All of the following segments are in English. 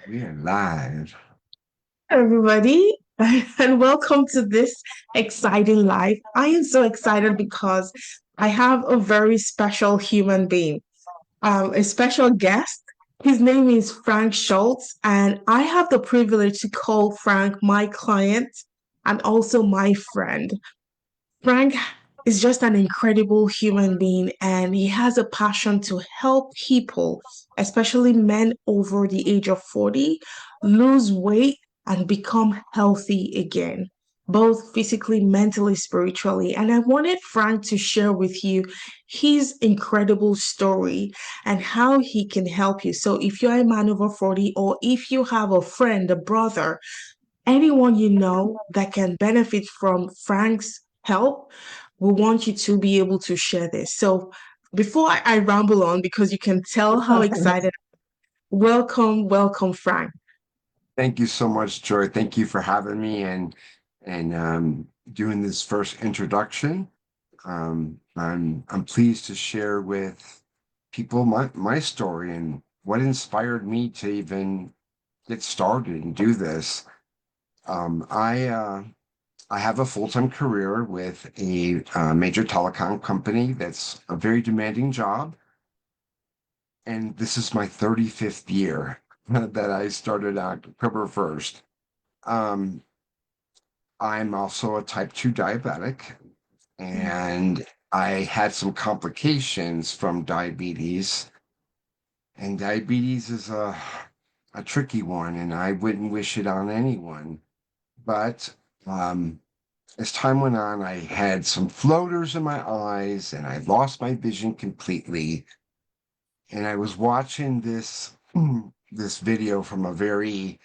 We are live. Everybody, and welcome to this exciting live. I am so excited because I have a very special human being, a special guest. His name is Frank Schultz, and I have the privilege to call Frank my client and also my friend. Frank is just an incredible human being, and he has a passion to help people, especially men over the age of 40, lose weight and become healthy again, both physically, mentally, spiritually. And I wanted Frank to share with you his incredible story and how he can help you. So if you're a man over 40, or if you have a friend, a brother, anyone you know that can benefit from Frank's help, we want you to be able to share this. So before I ramble on, because you can tell how excited, welcome, Frank. Thank you so much, Joy. Thank you for having me and doing this first introduction. I'm pleased to share with people my story and what inspired me to even get started and do this. Um, I uh, I have a full-time career with a major telecom company that's a very demanding job, and this is my 35th year that I started October 1st. Um, I'm also a type 2 diabetic, Mm, and I had some complications from diabetes. And diabetes is a tricky one, and I wouldn't wish it on anyone. But um, as time went on, I had some floaters in my eyes, and I lost my vision completely. And I was watching this video from a very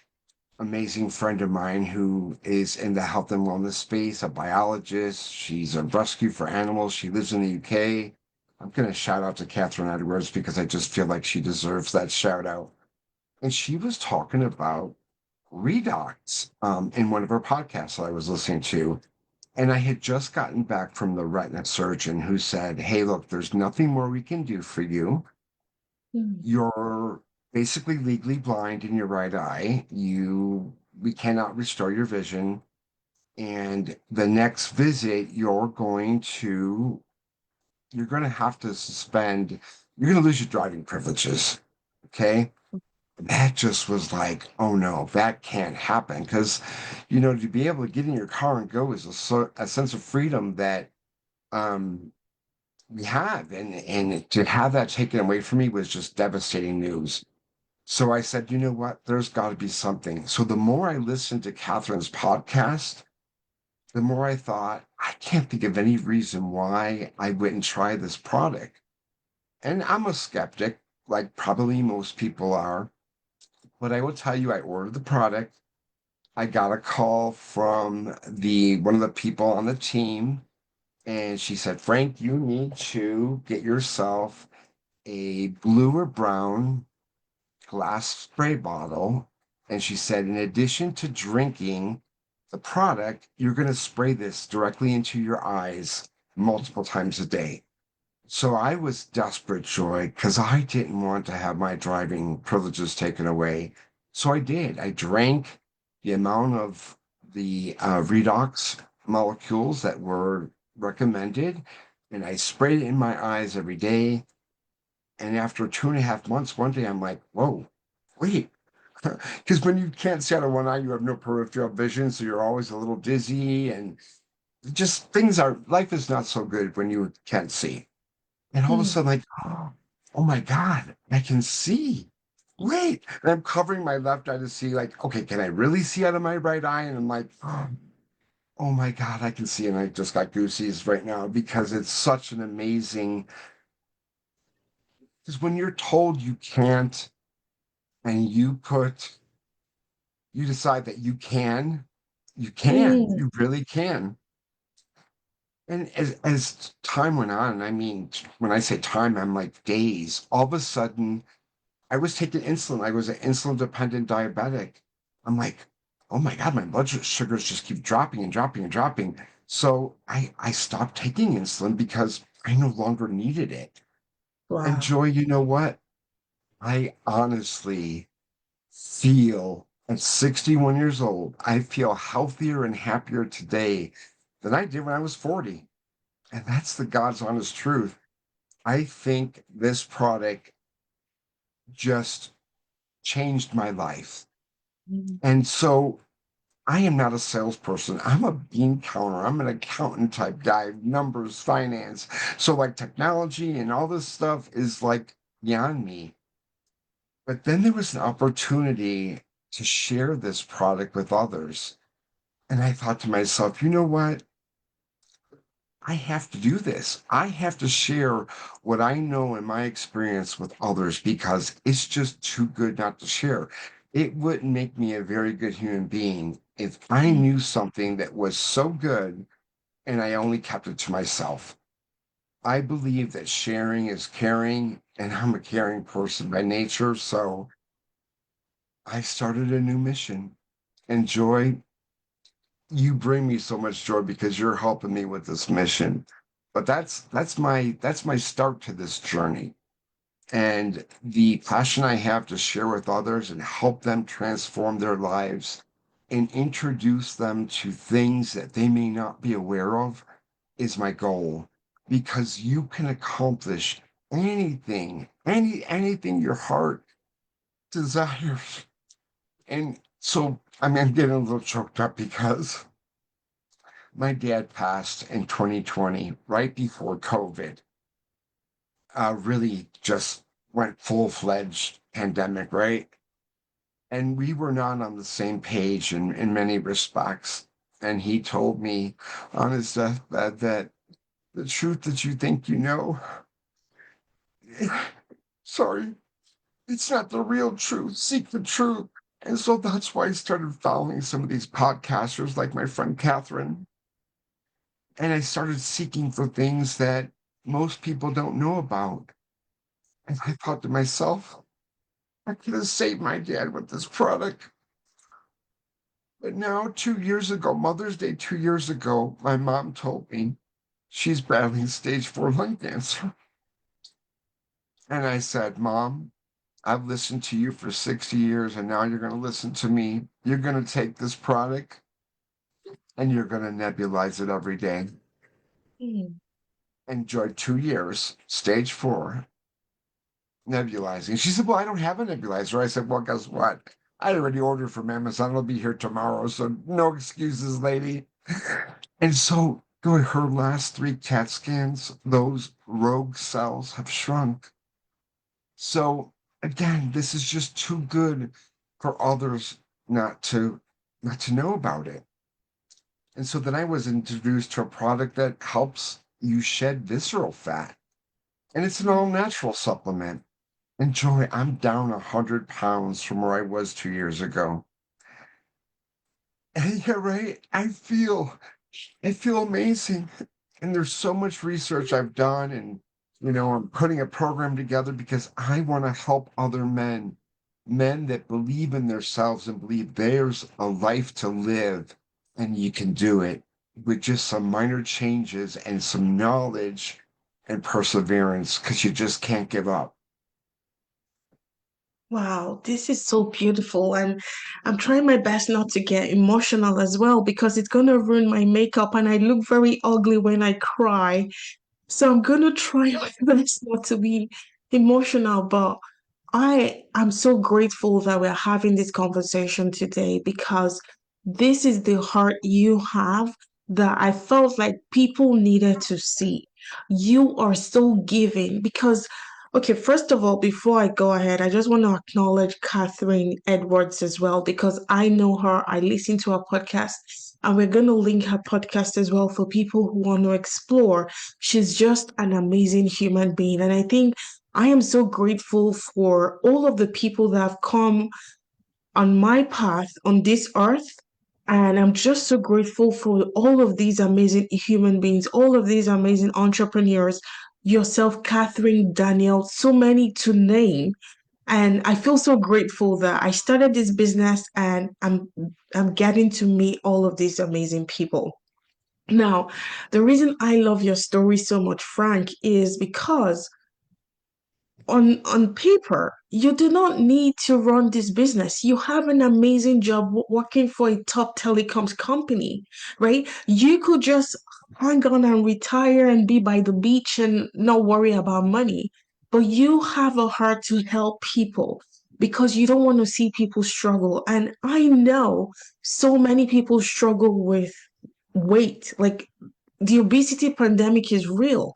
amazing friend of mine who is in the health and wellness space, a biologist. She's a rescue for animals. She lives in the UK. I'm going to shout out to Catherine Edwards because I just feel like she deserves that shout out. And she was talking about redox in one of her podcasts that I was listening to. And I had just gotten back from the retina surgeon who said, "Hey, look, there's nothing more we can do for you. mm, You're basically legally blind in your right eye. We cannot restore your vision. And the next visit, you're going to have to you're going to lose your driving privileges." Okay. That just was like, oh no, that can't happen. Because, to be able to get in your car and go is a sense of freedom that um, we have. And to have that taken away from me was just devastating news. So I said, you know what? There's got to be something. So the more I listened to Catherine's podcast, the more I thought, I can't think of any reason why I wouldn't try this product. And I'm a skeptic, like probably most people are. But I will tell you, I ordered the product. I got a call from the one of the people on the team, and she said, "Frank, you need to get yourself a blue or brown glass spray bottle." And she said, "In addition to drinking the product, you're going to spray this directly into your eyes multiple times a day." So I was desperate, Joy, because I didn't want to have my driving privileges taken away. So I did. I drank the amount of the redox molecules that were recommended, and I sprayed it in my eyes every day. And after 2.5 months, one day I'm like, whoa, wait. Because when you can't see out of one eye, you have no peripheral vision. So you're always a little dizzy, and just life is not so good when you can't see. And all of a mm, sudden, like, oh my God, I can see. Wait. And I'm covering my left eye to see, like, okay, can I really see out of my right eye? And I'm like, oh my God, I can see. And I just got goosies right now because it's such an amazing, because when you're told you can't and you decide that you can, mm. you really can. And as time went on, I mean, when I say time, I'm like days, all of a sudden, I was taking insulin. I was an insulin dependent diabetic. I'm like, oh my God, my blood sugars just keep dropping and dropping and dropping. So I stopped taking insulin because I no longer needed it. And Wow. Joy, you know what? I honestly feel at 61 years old, I feel healthier and happier today than I did when I was 40. And that's the God's honest truth. I think this product just changed my life. Mm. And so I am not a salesperson. I'm a bean counter. I'm an accountant type guy, numbers, finance. So like technology and all this stuff is like beyond me. But then there was an opportunity to share this product with others. And I thought to myself, you know what? I have to do this. I have to share what I know in my experience with others because it's just too good not to share. It wouldn't make me a very good human being if I knew something that was so good and I only kept it to myself. I believe that sharing is caring, and I'm a caring person by nature. So I started a new mission. And Joy, you bring me so much joy because you're helping me with this mission. But that's my start to this journey. And the passion I have to share with others and help them transform their lives and introduce them to things that they may not be aware of is my goal. Because you can accomplish anything your heart desires. And so, I mean, I'm getting a little choked up because my dad passed in 2020, right before COVID. Really just went full-fledged pandemic, right? And we were not on the same page in many respects. And he told me on his deathbed that the truth that you think you know, sorry, it's not the real truth. Seek the truth. And so that's why I started following some of these podcasters like my friend Catherine. And I started seeking for things that most people don't know about. And I thought to myself, I could have saved my dad with this product. But now, 2 years ago, Mother's Day 2 years ago, my mom told me she's battling stage 4 lung cancer. And I said, Mom, I've listened to you for 60 years, and now you're going to listen to me. You're going to take this product and you're going to nebulize it every day. Mm. Enjoy 2 years, stage 4, nebulizing. She said, Well, I don't have a nebulizer. I said, Well, guess what? I already ordered from Amazon. It'll be here tomorrow. So no excuses, lady. And so going her last 3 CAT scans, those rogue cells have shrunk. So again, this is just too good for others not to not to know about it. And so then I was introduced to a product that helps you shed visceral fat. And it's an all natural supplement. And Joy, I'm down 100 pounds from where I was 2 years ago. And yeah, right. I feel amazing. And there's so much research I've done, and I'm putting a program together because I want to help other men, men that believe in themselves and believe there's a life to live, and you can do it with just some minor changes and some knowledge and perseverance because you just can't give up. Wow, this is so beautiful. And I'm trying my best not to get emotional as well because it's going to ruin my makeup and I look very ugly when I cry. So I'm going to try my best not to be emotional. But I am so grateful that we're having this conversation today because this is the heart you have that I felt like people needed to see. You are so giving because, okay, first of all, before I go ahead, I just want to acknowledge Catherine Edwards as well because I know her. I listen to her podcast. And we're going to link her podcast as well for people who want to explore. She's just an amazing human being. And I think I am so grateful for all of the people that have come on my path on this earth. And I'm just so grateful for all of these amazing human beings, all of these amazing entrepreneurs, yourself, Catherine, Daniel, so many to name. And I feel so grateful that I started this business and I'm getting to meet all of these amazing people. Now, the reason I love your story so much, Frank, is because on paper, you do not need to run this business. You have an amazing job working for a top telecoms company, right? You could just hang on and retire and be by the beach and not worry about money. But you have a heart to help people because you don't want to see people struggle. And I know so many people struggle with weight. Like the obesity pandemic is real.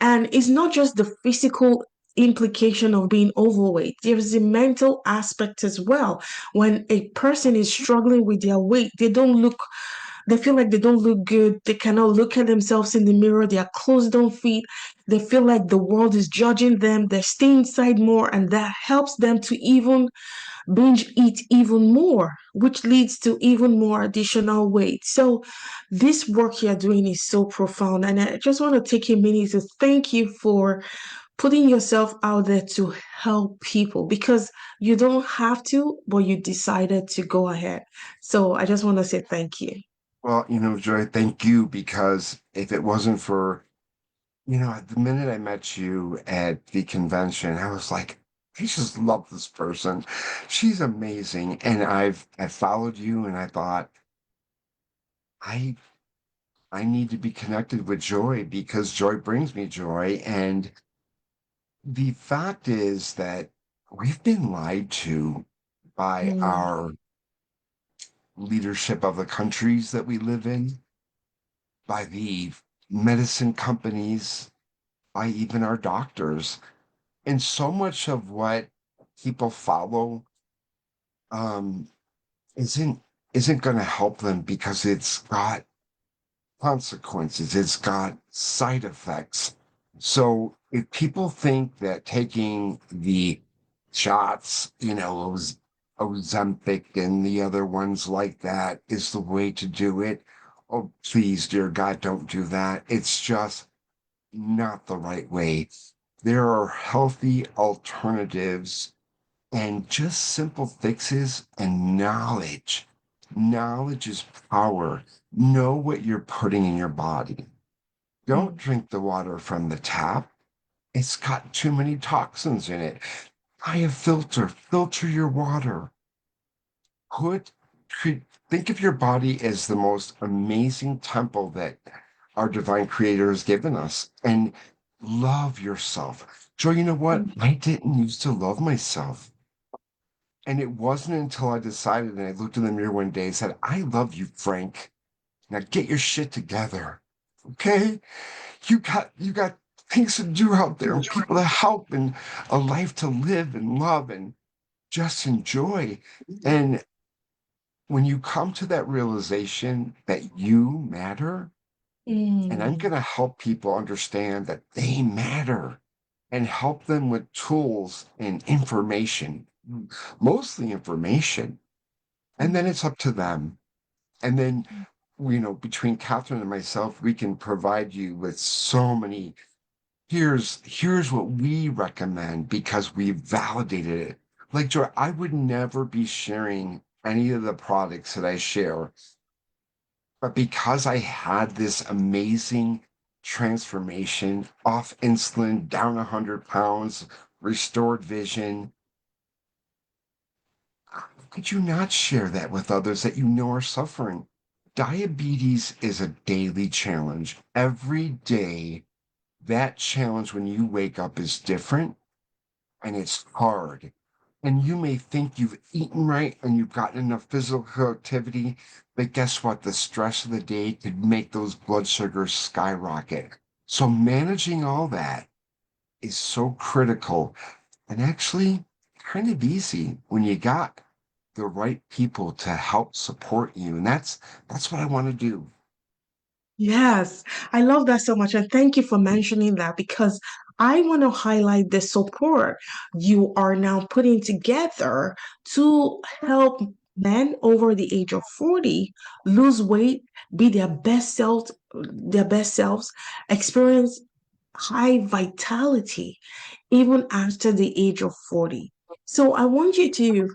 And it's not just the physical implication of being overweight, there's the mental aspect as well. When a person is struggling with their weight, they feel like they don't look good. They cannot look at themselves in the mirror. Their clothes don't fit. They feel like the world is judging them. They stay inside more, and that helps them to even binge eat even more, which leads to even more additional weight. So, this work you're doing is so profound. And I just want to take a minute to thank you for putting yourself out there to help people because you don't have to, but you decided to go ahead. So, I just want to say thank you. Well, Joy, thank you because if it wasn't for, the minute I met you at the convention, I was like, I just love this person. She's amazing. And I followed you and I thought, I I need to be connected with joy because joy brings me joy. And the fact is that we've been lied to by Mm, our leadership of the countries that we live in, by the medicine companies, by even our doctors. And so much of what people follow um, isn't isn't going to help them because it's got consequences. It's got side effects. So if people think that taking the shots, Ozempic and the other ones like that is the way to do it, oh, please, dear God, don't do that. It's just not the right way. There are healthy alternatives and just simple fixes and knowledge. Knowledge is power. Know what you're putting in your body. Don't mm, drink the water from the tap. It's got too many toxins in it. Buy a filter. Filter your water. Put, think of your body as the most amazing temple that our divine creator has given us and love yourself. Joy, you know what? mm, I didn't used to love myself. And it wasn't until I decided and I looked in the mirror one day and said, I love you, Frank. Now get your shit together. Okay? You got things to do out there and people to help and a life to live and love and just enjoy. And when you come to that realization that you matter, and I'm mm, going to help people understand that they matter and help them with tools and information, mostly information. And then mm. it's up to them. And then, between Catherine and myself, we can provide you with so many. Here's what we recommend because we validated it. Like Joy, I would never be sharing any of the products that I share, but because I had this amazing transformation off insulin, down 100 pounds, restored vision, could you not share that with others that you know are suffering? Diabetes is a daily challenge. Every day, that challenge when you wake up is different and it's hard. And you may think you've eaten right and you've gotten enough physical activity, but guess what? The stress of the day could make those blood sugars skyrocket. So managing all that is so critical and actually kind of easy when you got the right people to help support you. And that's what I want to do. Yes, I love that so much. And thank you for mentioning that because I want to highlight the support you are now putting together to help men over the age of 40 lose weight, be their best selves, experience high vitality even after the age of 40. So I want you to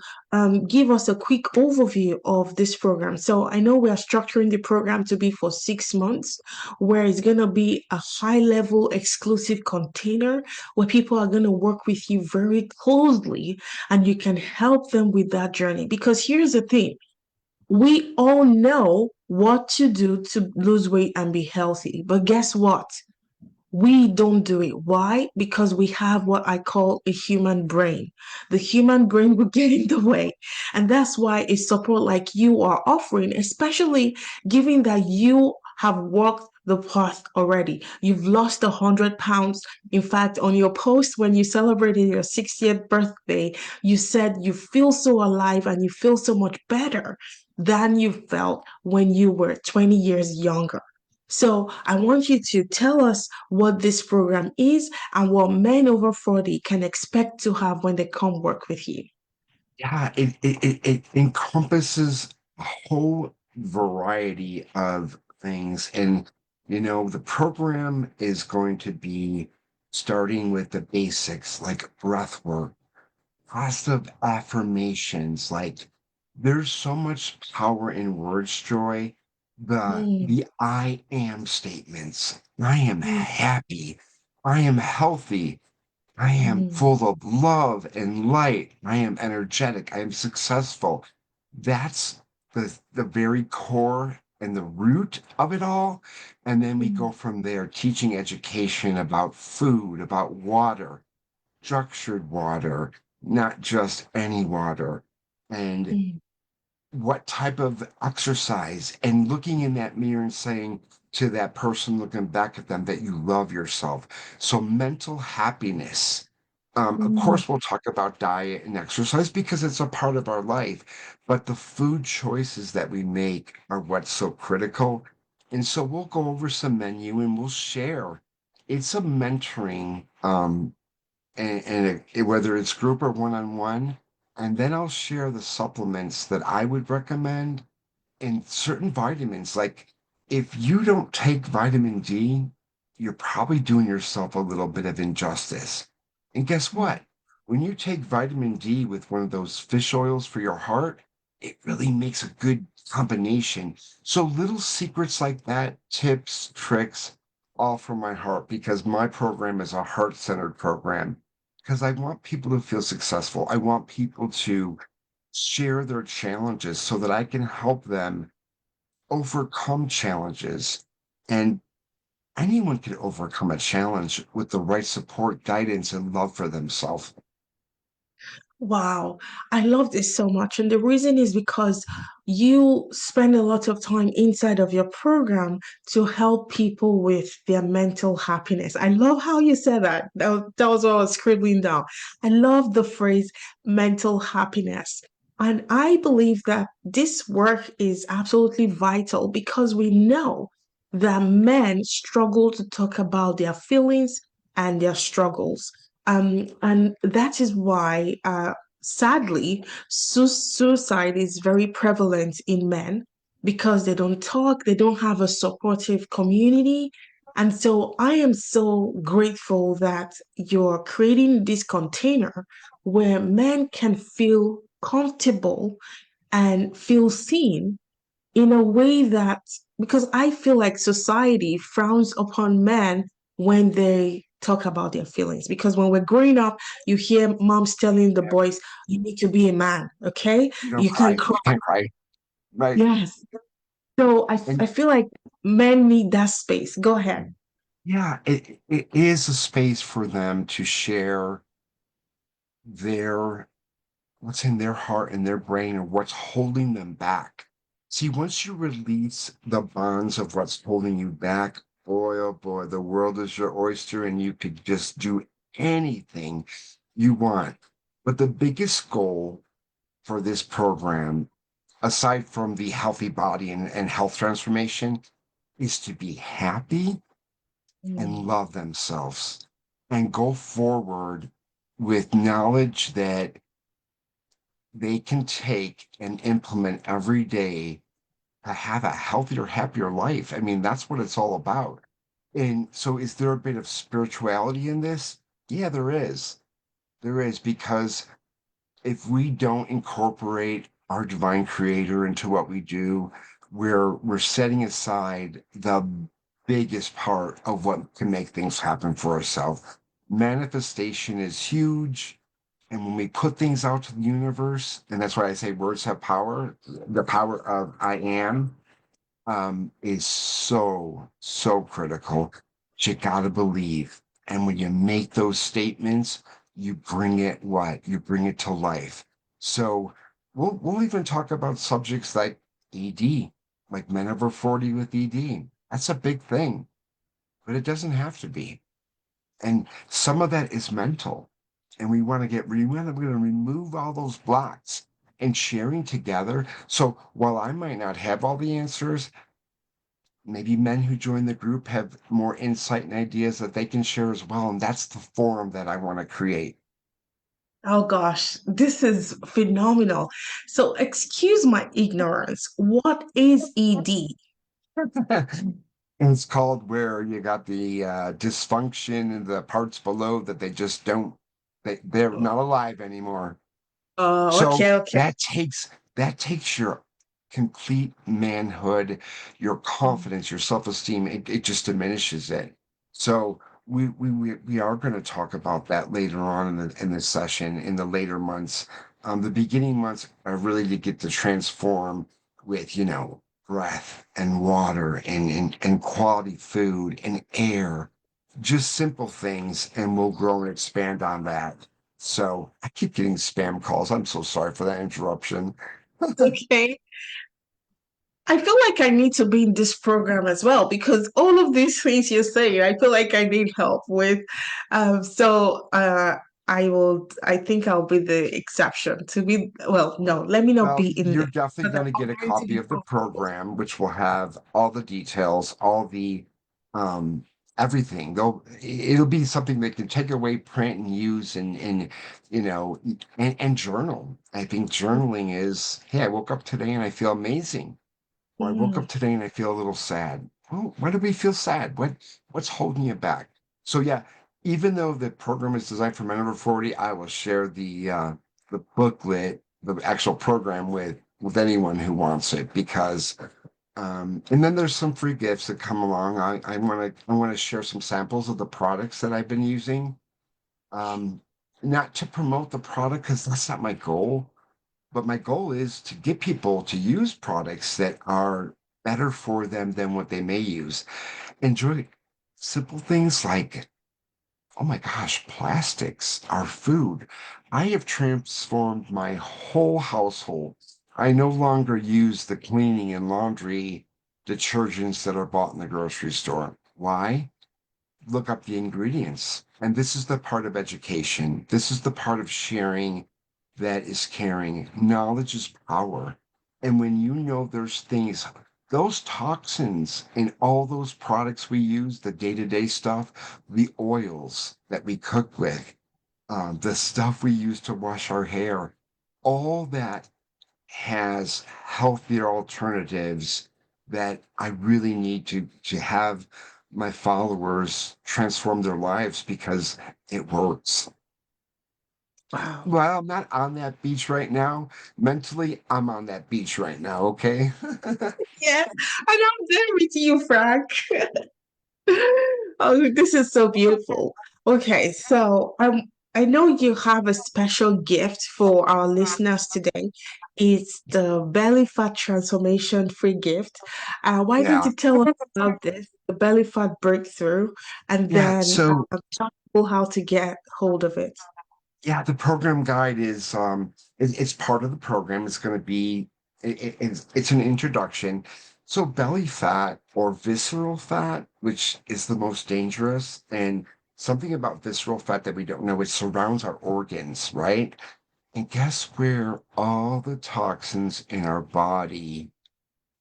give us a quick overview of this program. So I know we are structuring the program to be for 6 months, where it's going to be a high level exclusive container where people are going to work with you very closely and you can help them with that journey. Because here's the thing. We all know what to do to lose weight and be healthy. But guess what? We don't do it. Why? Because we have what I call a human brain. The human brain will get in the way. And that's why a support like you are offering, especially given that you have walked the path already. You've lost 100 pounds. In fact, on your post when you celebrated your 60th birthday, you said you feel so alive and you feel so much better than you felt when you were 20 years younger. So I want you to tell us what this program is and what men over 40 can expect to have when they come work with you. Yeah, it encompasses a whole variety of things. And, the program is going to be starting with the basics like breath work, positive affirmations. Like, there's so much power in words, Joy. The Mm, the I am statements. I am mm, happy. I am healthy. I am mm, full of love and light. I am energetic. I am successful. That's the very core and the root of it all. And then we go mm, from there, teaching education about food, about water, structured water, not just any water. And mm, what type of exercise, and looking in that mirror and saying to that person looking back at them that you love yourself. So mental happiness. Of mm. course, we'll talk about diet and exercise because it's a part of our life, but the food choices that we make are what's so critical. And so we'll go over some menu and we'll share. It's a mentoring and whether it's group or one-on-one, and then I'll share the supplements that I would recommend and certain vitamins. Like, if you don't take vitamin D, you're probably doing yourself a little bit of injustice. And guess Mm. what? When you take vitamin D with one of those fish oils for your heart, it really makes a good combination. So little secrets like that, tips, tricks, all from my heart because my program is a heart-centered program. Because I want people to feel successful. I want people to share their challenges so that I can help them overcome challenges. And anyone can overcome a challenge with the right support, guidance, and love for themselves. Wow, I love this so much. And the reason is because you spend a lot of time inside of your program to help people with their mental happiness. I love how you said that. That was what I was scribbling down. I love the phrase mental happiness. And I believe that this work is absolutely vital because we know that men struggle to talk about their feelings and their struggles. And that is why, sadly, suicide is very prevalent in men because they don't talk, they don't have a supportive community. And so I am so grateful that you're creating this container where men can feel comfortable and feel seen in a way that, because I feel like society frowns upon men when they talk about their feelings. Because when we're growing up, you hear moms telling the Yeah, boys, you need to be a man, okay? you don't You can cry. cry. You can't cry. Right. Yes. So I And feel like men need that space. Go ahead. yeah, it is a space for them to share their what's in their heart and their brain or what's holding them back. See, once you release the bonds of what's holding you back, boy, oh boy, the world is your oyster and you could just do anything you want. But the biggest goal for this program, aside from the healthy body and health transformation, is to be happy and Mm, love themselves and go forward with knowledge that they can take and implement every day to have a healthier, happier life. I mean, that's what it's all about. And so, is there a bit of spirituality in this? Yeah, there is. There is because if we don't incorporate our divine creator into what we do, we're setting aside the biggest part of what can make things happen for ourselves. Manifestation is huge. And when we put things out to the universe, and that's why I say words have power, the power of I am, is so, so critical. You gotta believe. And when you make those statements, you bring it what? You bring it to life. So we'll even talk about subjects like ED, like men over 40 with ED. That's a big thing, but it doesn't have to be. And some of that is mental. And we want to remove all those blocks and sharing together. So while I might not have all the answers, maybe men who join the group have more insight and ideas that they can share as well. And that's the forum that I want to create. Oh gosh, this is phenomenal. So, excuse my ignorance. What is ED? It's called where you got the dysfunction and the parts below that they just don't, they're not alive anymore. Oh, So okay, okay. that takes your complete manhood, your confidence, your self-esteem. It just diminishes it. So we are going to talk about that later on in the session in the later months. The beginning months are really to get to transform with breath and water and quality food and air, just simple things, and we'll grow and expand on that. So I keep getting spam calls. I'm so sorry for that interruption. Okay. I feel like I need to be in this program as well because all of these things you're saying, I feel like I need help with. So I think I'll be the exception to be, well, no, let me not Well, be in you're there. definitely But going to I'm get a going to copy be of the comfortable. program, which will have all the details, all the um everything. It'll be something they can take away, print, and use and you know and journal. I think journaling is, hey, I woke up today and I feel amazing. Or I woke Mm, up today and I feel a little sad. Well, why do we feel sad? What's holding you back? So yeah, even though the program is designed for men over 40, I will share the booklet, the actual program with anyone who wants it because and then there's some free gifts that come along. I want to share some samples of the products that I've been using. Um, Not to promote the product because that's not my goal, but my goal is to get people to use products that are better for them than what they may use. Enjoy simple things like, oh my gosh, plastics are food. I have transformed my whole household. I no longer use the cleaning and laundry detergents that are bought in the grocery store. Why? Look up the ingredients. And this is the part of education. This is the part of sharing that is caring. Knowledge is power. And when you know there's things, those toxins in all those products we use, the day-to-day stuff, the oils that we cook with, the stuff we use to wash our hair, all that has healthier alternatives that I really need to have my followers transform their lives because it works. wow. Well, I'm not on that beach right now. Mentally, I'm on that beach right now, okay? Yes, and I'm there with you, Frank. Oh, this is so beautiful. Okay, so I know you have a special gift for our listeners today. It's the belly fat transformation free gift. Why don't Yeah. you tell us about this, the belly fat breakthrough, and Yeah. then So tell people how to get hold of it. yeah, the program guide is it's part of the program. It's going to be it's an introduction. So belly fat or visceral fat, which is the most dangerous, and something about visceral fat that we don't know, it surrounds our organs, right? And guess where all the toxins in our body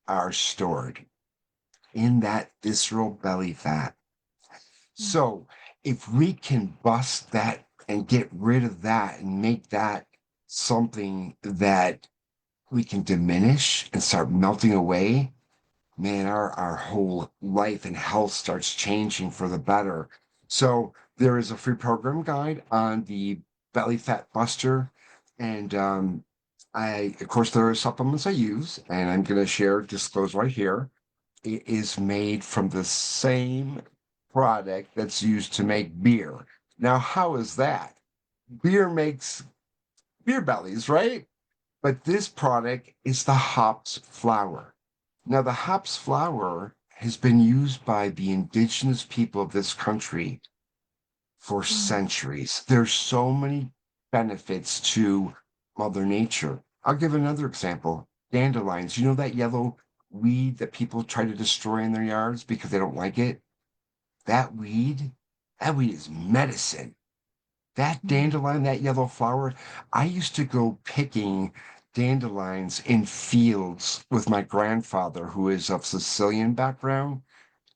are stored? In that visceral belly fat. So if we can bust that and get rid of that and make that something that we can diminish and start melting away, man, our whole life and health starts changing for the better. So there is a free program guide on the belly fat buster. And of course, there are supplements I use, and I'm going to disclose right here. It is made from the same product that's used to make beer. Now, how is that? Beer makes beer bellies, right? But this product is the hops flour. Now, the hops flour has been used by the indigenous people of this country for Mm. centuries. There's so many benefits to Mother Nature. I'll give another example. Dandelions. You know that yellow weed that people try to destroy in their yards because they don't like it? That weed, that weed is medicine. That Mm. dandelion, that yellow flower, I used to go picking dandelions in fields with my grandfather, who is of Sicilian background,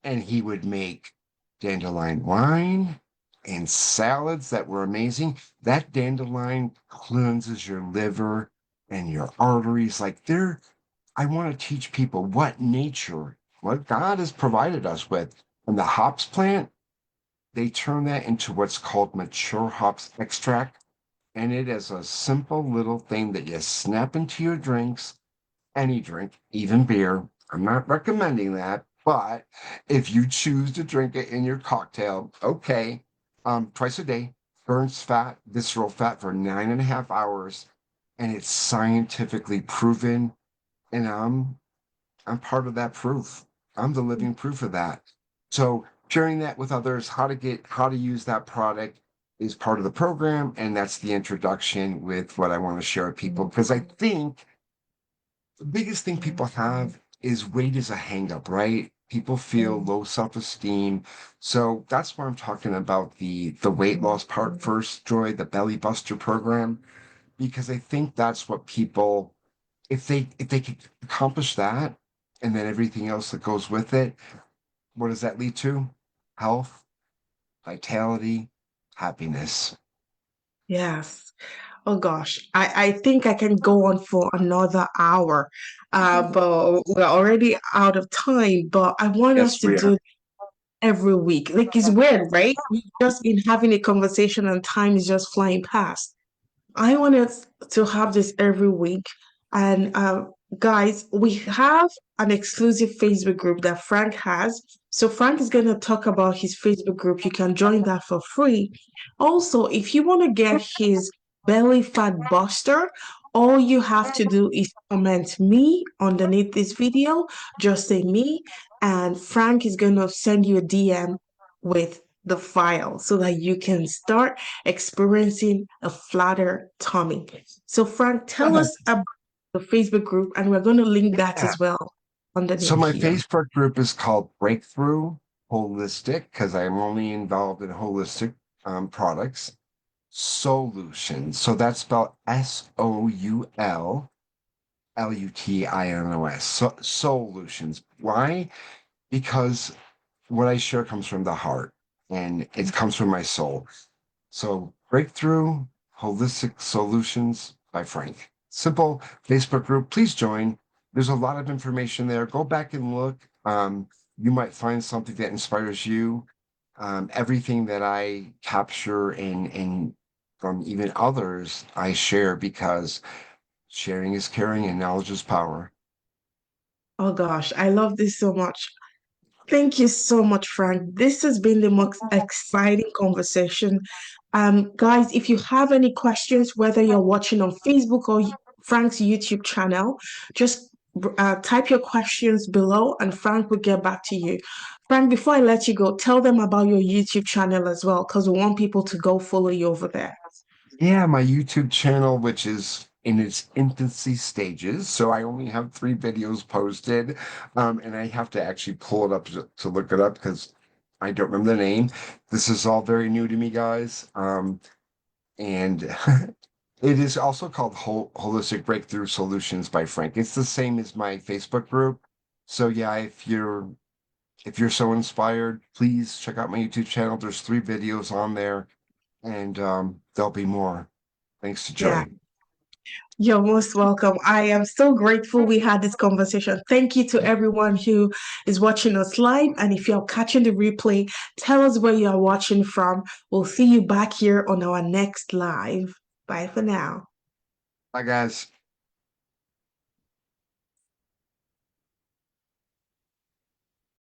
and he would make dandelion wine and salads that were amazing. That dandelion cleanses your liver and your arteries. I want to teach people what God has provided us with. And the hops plant, they turn that into what's called mature hops extract. And it is a simple little thing that you snap into your drinks, any drink, even beer. I'm not recommending that, but if you choose to drink it in your cocktail, okay, twice a day, burns fat, visceral fat for 9.5 hours, and it's scientifically proven. And I'm part of that proof. I'm the living proof of that. So sharing that with others, how to use that product is part of the program, and that's the introduction with what I want to share with people because I think the biggest thing people have is weight is a hang up, right? People feel Mm. low self-esteem. So that's why I'm talking about the weight loss part first, Joy, the belly buster program, because I think that's what people, if they could accomplish that and then everything else that goes with it, what does that lead to? Health, vitality, happiness. Yes. Oh gosh, I think I can go on for another hour, but we're already out of time. But I want us Yes, to we are. do every week. Like it's weird, right? We've just been having a conversation and time is just flying past. I want us to have this every week. And guys, we have an exclusive Facebook group that Frank has. So Frank is going to talk about his Facebook group. You can join that for free. Also, if you want to get his belly fat buster, all you have to do is comment me underneath this video. Just say me, and Frank is going to send you a DM with the file so that you can start experiencing a flatter tummy. So, Frank, tell us about the Facebook group, and we're going to link that Yeah. as well So underneath my here. Facebook group is called Breakthrough Holistic because I'm only involved in holistic products. Soul-lutions. So that's spelled Soullutions. So Soul-lutions. Why? Because what I share comes from the heart and it comes from my soul. So Breakthrough Holistic Solutions by Frank. Simple Facebook group. Please join. There's a lot of information there. Go back and look. You might find something that inspires you. Everything that I capture and from even others, I share because sharing is caring and knowledge is power. Oh gosh, I love this so much. Thank you so much, Frank. This has been the most exciting conversation. Guys, if you have any questions, whether you're watching on Facebook or Frank's YouTube channel, just type your questions below and Frank will get back to you. Frank, before I let you go, tell them about your YouTube channel as well, because we want people to go follow you over there. Yeah, my YouTube channel, which is in its infancy stages, so I only have 3 videos posted, and I have to actually pull it up to look it up because I don't remember the name. This is all very new to me, guys, and it is also called Holistic Breakthrough Solutions by Frank. It's the same as my Facebook group. So yeah, if you're so inspired, please check out my YouTube channel. There's 3 videos on there, and there'll be more. Thanks to Yeah. Joy. You're most welcome. I am so grateful we had this conversation. Thank you to everyone who is watching us live. And if you're catching the replay, tell us where you are watching from. We'll see you back here on our next live. Bye for now. Bye, guys.